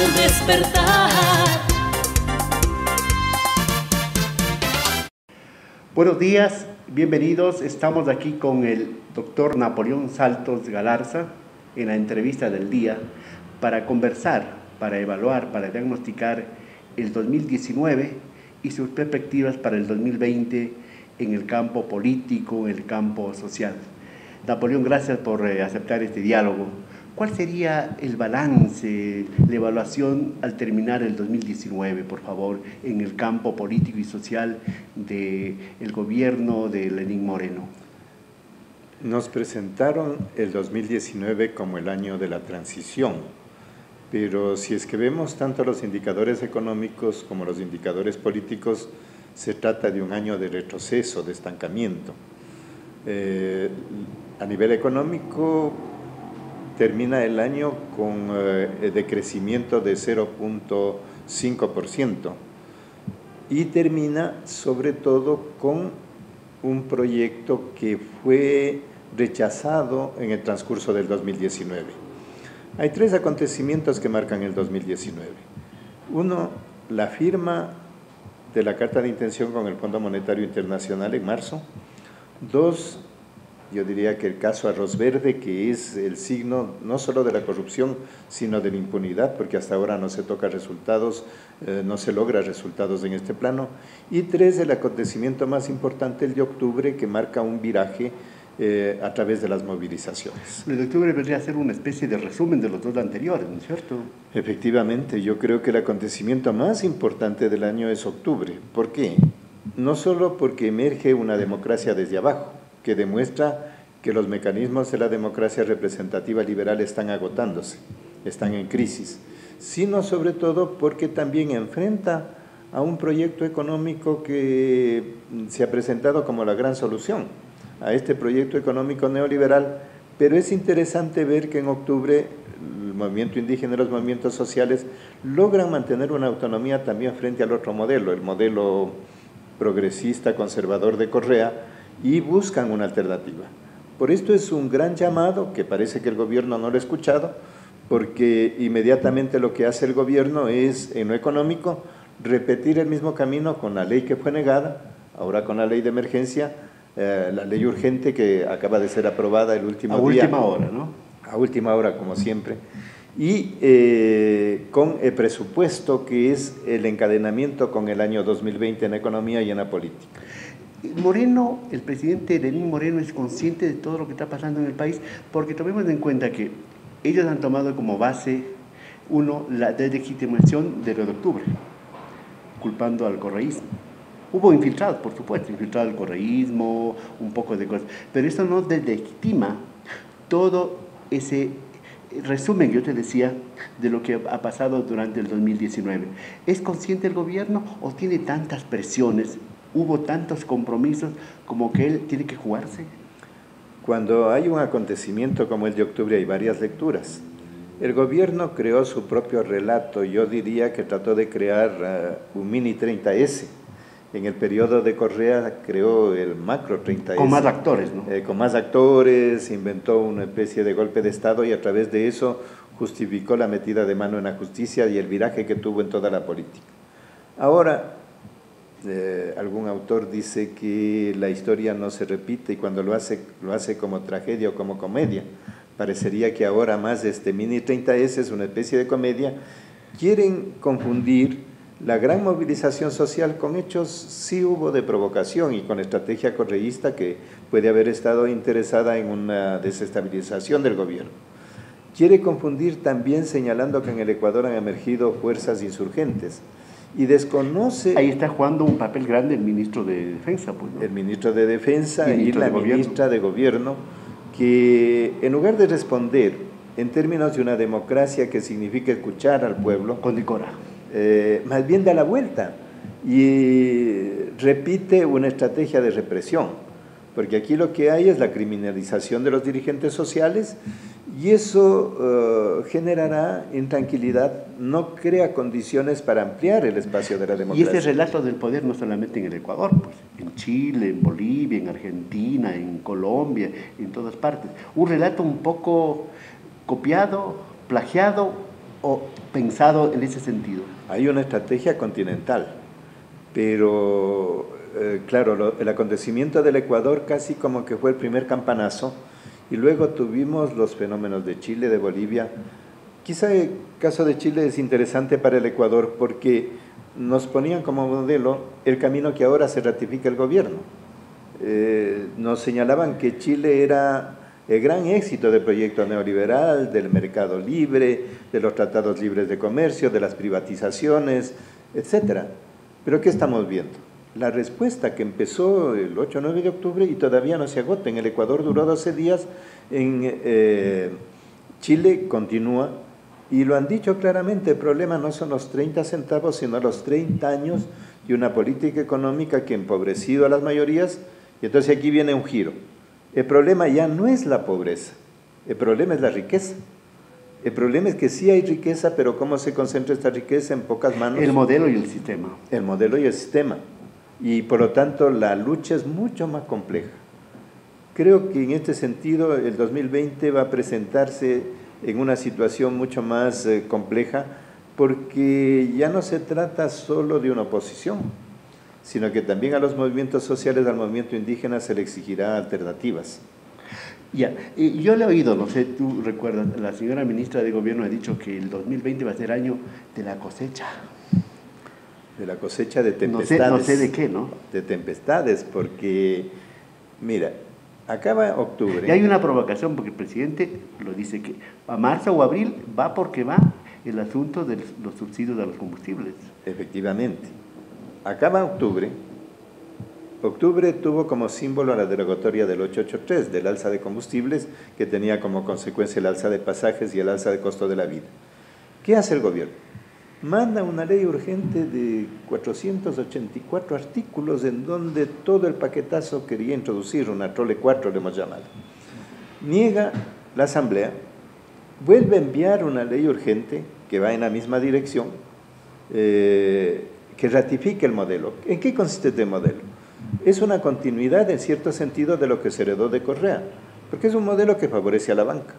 al despertar. Buenos días, bienvenidos. Estamos aquí con el doctor Napoleón Saltos Galarza en la entrevista del día para conversar, para evaluar, para diagnosticar el 2019 y sus perspectivas para el 2020 en el campo político, en el campo social. Napoleón, gracias por aceptar este diálogo. ¿Cuál sería el balance, la evaluación al terminar el 2019, por favor, en el campo político y social del gobierno de Lenín Moreno? Nos presentaron el 2019 como el año de la transición, pero si es que vemos tanto los indicadores económicos como los indicadores políticos, se trata de un año de retroceso, de estancamiento. A nivel económico, termina el año con decrecimiento de 0.5% y termina sobre todo con un proyecto que fue rechazado en el transcurso del 2019. Hay tres acontecimientos que marcan el 2019. Uno, la firma de la Carta de Intención con el Fondo Monetario Internacional en marzo. Dos, yo diría que el caso Arroz Verde, que es el signo no solo de la corrupción, sino de la impunidad, porque hasta ahora no se toca resultados, no se logra resultados en este plano. Y tres, el acontecimiento más importante, el de octubre, que marca un viraje a través de las movilizaciones. El de octubre vendría a ser una especie de resumen de los dos anteriores, ¿no es cierto? Efectivamente, yo creo que el acontecimiento más importante del año es octubre. ¿Por qué? No solo porque emerge una democracia desde abajo, que demuestra que los mecanismos de la democracia representativa liberal están agotándose, están en crisis, sino sobre todo porque también enfrenta a un proyecto económico que se ha presentado como la gran solución a este proyecto económico neoliberal, pero es interesante ver que en octubre el movimiento indígena y los movimientos sociales logran mantener una autonomía también frente al otro modelo, el modelo progresista, conservador de Correa, y buscan una alternativa. Por esto es un gran llamado, que parece que el gobierno no lo ha escuchado, porque inmediatamente lo que hace el gobierno es, en lo económico, repetir el mismo camino con la ley que fue negada, ahora con la ley de emergencia, la ley urgente que acaba de ser aprobada el último día. A última hora, ¿no? A última hora, como siempre. Y con el presupuesto que es el encadenamiento con el año 2020 en la economía y en la política. Moreno, el presidente Lenín Moreno, es consciente de todo lo que está pasando en el país, porque tomemos en cuenta que ellos han tomado como base, uno, la deslegitimación del 2 de octubre, culpando al correísmo. Hubo infiltrados, por supuesto, infiltrado el correísmo, un poco de cosas, pero eso no deslegitima todo ese resumen que yo te decía de lo que ha pasado durante el 2019. ¿Es consciente el gobierno o tiene tantas presiones? ¿Hubo tantos compromisos como que él tiene que jugarse? Cuando hay un acontecimiento como el de octubre hay varias lecturas. El gobierno creó su propio relato, yo diría que trató de crear un mini 30S. En el periodo de Correa creó el macro 30S. Con más actores, ¿no? Con más actores, inventó una especie de golpe de Estado y a través de eso justificó la metida de mano en la justicia y el viraje que tuvo en toda la política. Ahora, algún autor dice que la historia no se repite y cuando lo hace como tragedia o como comedia. Parecería que ahora más este mini 30S es una especie de comedia. Quieren confundir la gran movilización social con hechos, sí hubo de provocación y con estrategia correísta que puede haber estado interesada en una desestabilización del gobierno. Quiere confundir también señalando que en el Ecuador han emergido fuerzas insurgentes. Y desconoce... Ahí está jugando un papel grande el ministro de Defensa, pues, ¿no? El ministro de Defensa y la ministra de Gobierno, que en lugar de responder en términos de una democracia que significa escuchar al pueblo, condicora, más bien da la vuelta y repite una estrategia de represión, porque aquí lo que hay es la criminalización de los dirigentes sociales y eso generará intranquilidad, no crea condiciones para ampliar el espacio de la democracia. Y ese relato del poder no solamente en el Ecuador, pues, en Chile, en Bolivia, en Argentina, en Colombia, en todas partes. Un relato un poco copiado, plagiado o pensado en ese sentido? Hay una estrategia continental, pero claro, el acontecimiento del Ecuador casi como que fue el primer campanazo, y luego tuvimos los fenómenos de Chile, de Bolivia. Quizá el caso de Chile es interesante para el Ecuador porque nos ponían como modelo el camino que ahora se ratifica el gobierno. Nos señalaban que Chile era el gran éxito del proyecto neoliberal, del mercado libre, de los tratados libres de comercio, de las privatizaciones, etc. Pero ¿qué estamos viendo? La respuesta que empezó el 8 o 9 de octubre y todavía no se agota. En el Ecuador duró 12 días, en Chile continúa, y lo han dicho claramente, el problema no son los 30 centavos, sino los 30 años de una política económica que ha empobrecido a las mayorías, y entonces aquí viene un giro. El problema ya no es la pobreza, el problema es la riqueza. El problema es que sí hay riqueza, pero ¿cómo se concentra esta riqueza? En pocas manos. El modelo y el sistema. El modelo y el sistema. Y por lo tanto la lucha es mucho más compleja. Creo que en este sentido el 2020 va a presentarse en una situación mucho más compleja, porque ya no se trata solo de una oposición, sino que también a los movimientos sociales, al movimiento indígena, se le exigirá alternativas. Ya, yo le he oído, no sé, tú recuerdas, la señora ministra de Gobierno ha dicho que el 2020 va a ser año de la cosecha. De la cosecha de tempestades. No sé de qué, ¿no? De tempestades, porque, mira, acaba octubre. Y hay una provocación, porque el presidente lo dice que a marzo o abril va porque va el asunto de los subsidios a los combustibles. Efectivamente. Acaba octubre. Octubre tuvo como símbolo la derogatoria del 883, del alza de combustibles, que tenía como consecuencia el alza de pasajes y el alza de costo de la vida. ¿Qué hace el gobierno? Manda una ley urgente de 484 artículos en donde todo el paquetazo quería introducir, una trole 4 le hemos llamado. Niega la Asamblea, vuelve a enviar una ley urgente que va en la misma dirección, que ratifique el modelo. ¿En qué consiste este modelo? Es una continuidad en cierto sentido de lo que se heredó de Correa, porque es un modelo que favorece a la banca.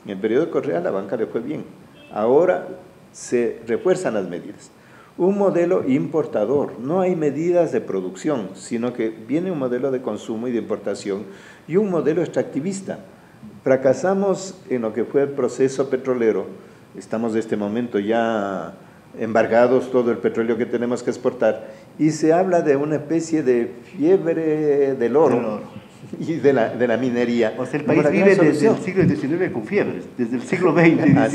En el periodo de Correa a la banca le fue bien. Ahora se refuerzan las medidas. Un modelo importador, no hay medidas de producción, sino que viene un modelo de consumo y de importación y un modelo extractivista. Fracasamos en lo que fue el proceso petrolero, estamos de este momento ya embargados todo el petróleo que tenemos que exportar, y se habla de una especie de fiebre del oro y de la minería. O sea, el país vive desde el siglo XIX con fiebres, desde el siglo XX,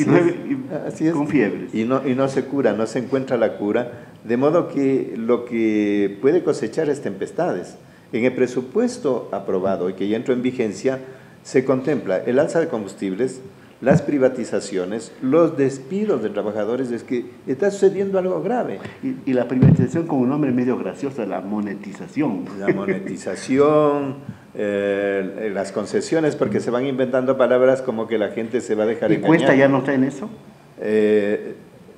XIX con fiebres. Y no se cura, no se encuentra la cura, de modo que lo que puede cosechar es tempestades. En el presupuesto aprobado y que ya entró en vigencia, se contempla el alza de combustibles, las privatizaciones, los despidos de trabajadores. Es que está sucediendo algo grave. Y la privatización con un nombre medio gracioso, la monetización. La monetización, las concesiones, porque se van inventando palabras como que la gente se va a dejar engañar. ¿Y Cuesta ya no está en eso?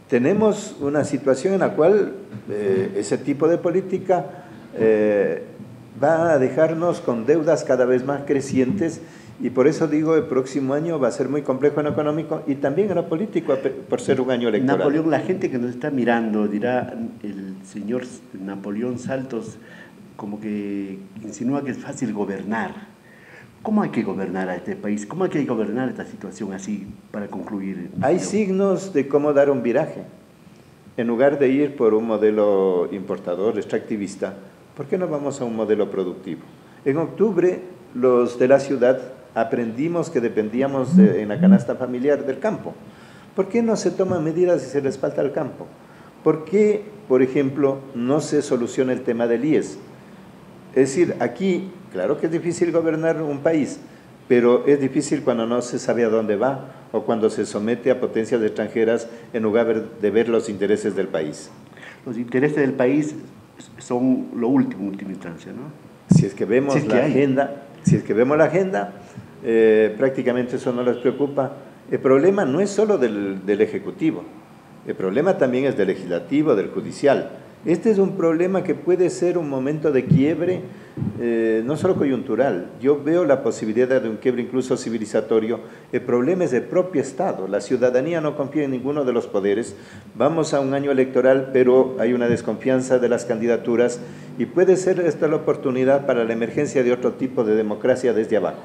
Tenemos una situación en la cual ese tipo de política va a dejarnos con deudas cada vez más crecientes. Y por eso digo, el próximo año va a ser muy complejo en lo económico y también en lo político, por ser un año electoral. Napoleón, la gente que nos está mirando dirá, el señor Napoleón Saltos como que insinúa que es fácil gobernar. ¿Cómo hay que gobernar a este país? ¿Cómo hay que gobernar esta situación así para concluir? Hay signos de cómo dar un viraje. En lugar de ir por un modelo importador, extractivista, ¿por qué no vamos a un modelo productivo? En octubre, los de la ciudad aprendimos que dependíamos en la canasta familiar del campo. ¿Por qué no se toman medidas y se les falta el campo? ¿Por qué, por ejemplo, no se soluciona el tema del IES? Es decir, aquí, claro que es difícil gobernar un país, pero es difícil cuando no se sabe a dónde va o cuando se somete a potencias extranjeras en lugar de ver los intereses del país. Los intereses del país son lo último, en última instancia, ¿no? Si es que vemos la agenda, prácticamente eso no les preocupa. El problema no es solo del Ejecutivo, el problema también es del Legislativo, del Judicial. Este es un problema que puede ser un momento de quiebre no solo coyuntural, yo veo la posibilidad de un quiebre incluso civilizatorio. El problema es del propio Estado, la ciudadanía no confía en ninguno de los poderes, vamos a un año electoral, pero hay una desconfianza de las candidaturas y puede ser esta la oportunidad para la emergencia de otro tipo de democracia desde abajo.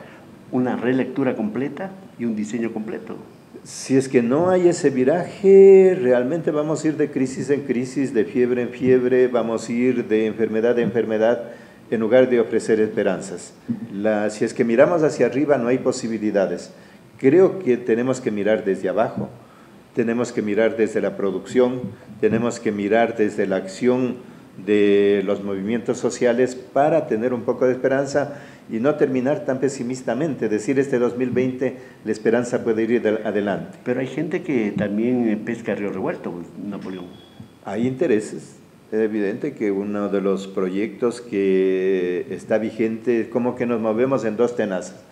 Una relectura completa y un diseño completo. Si es que no hay ese viraje, realmente vamos a ir de crisis en crisis, de fiebre en fiebre, vamos a ir de enfermedad en enfermedad, en lugar de ofrecer esperanzas. Si es que miramos hacia arriba, no hay posibilidades. Creo que tenemos que mirar desde abajo, tenemos que mirar desde la producción, tenemos que mirar desde la acción de los movimientos sociales para tener un poco de esperanza y no terminar tan pesimistamente, decir este 2020 la esperanza puede ir adelante. Pero hay gente que también pesca a río revuelto, Napoleón. Hay intereses. Es evidente que uno de los proyectos que está vigente es como que nos movemos en dos tenazas.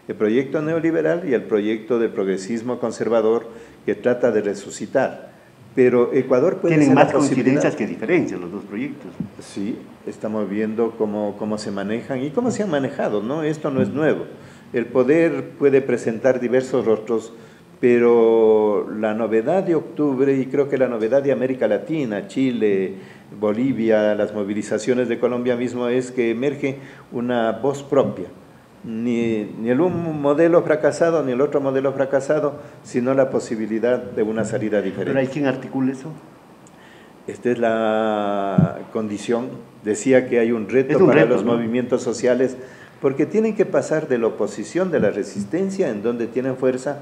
El proyecto neoliberal y el proyecto del progresismo conservador que trata de resucitar. Pero Ecuador puede Tienen ser más la posibilidad. coincidencias que diferencias los dos proyectos. Sí, estamos viendo cómo se manejan y cómo se han manejado, ¿no? Esto no es nuevo. El poder puede presentar diversos rostros, pero la novedad de octubre, y creo que la novedad de América Latina, Chile, Bolivia, las movilizaciones de Colombia mismo, es que emerge una voz propia. Ni el un modelo fracasado ni el otro modelo fracasado, sino la posibilidad de una salida diferente. ¿Pero hay quien articule eso? Esta es la condición. Decía que hay un reto para los movimientos sociales, porque tienen que pasar de la oposición, de la resistencia, en donde tienen fuerza,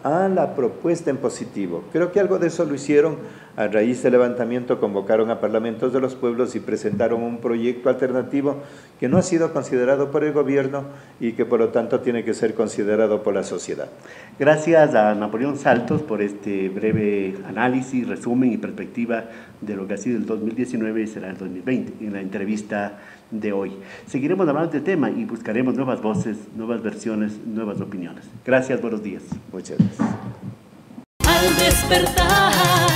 a la propuesta en positivo. Creo que algo de eso lo hicieron. A raíz del levantamiento convocaron a parlamentos de los pueblos y presentaron un proyecto alternativo que no ha sido considerado por el gobierno y que por lo tanto tiene que ser considerado por la sociedad. Gracias a Napoleón Saltos por este breve análisis, resumen y perspectiva de lo que ha sido el 2019 y será el 2020 en la entrevista de hoy. Seguiremos hablando de este tema y buscaremos nuevas voces, nuevas versiones, nuevas opiniones. Gracias, buenos días. Muchas gracias. Al despertar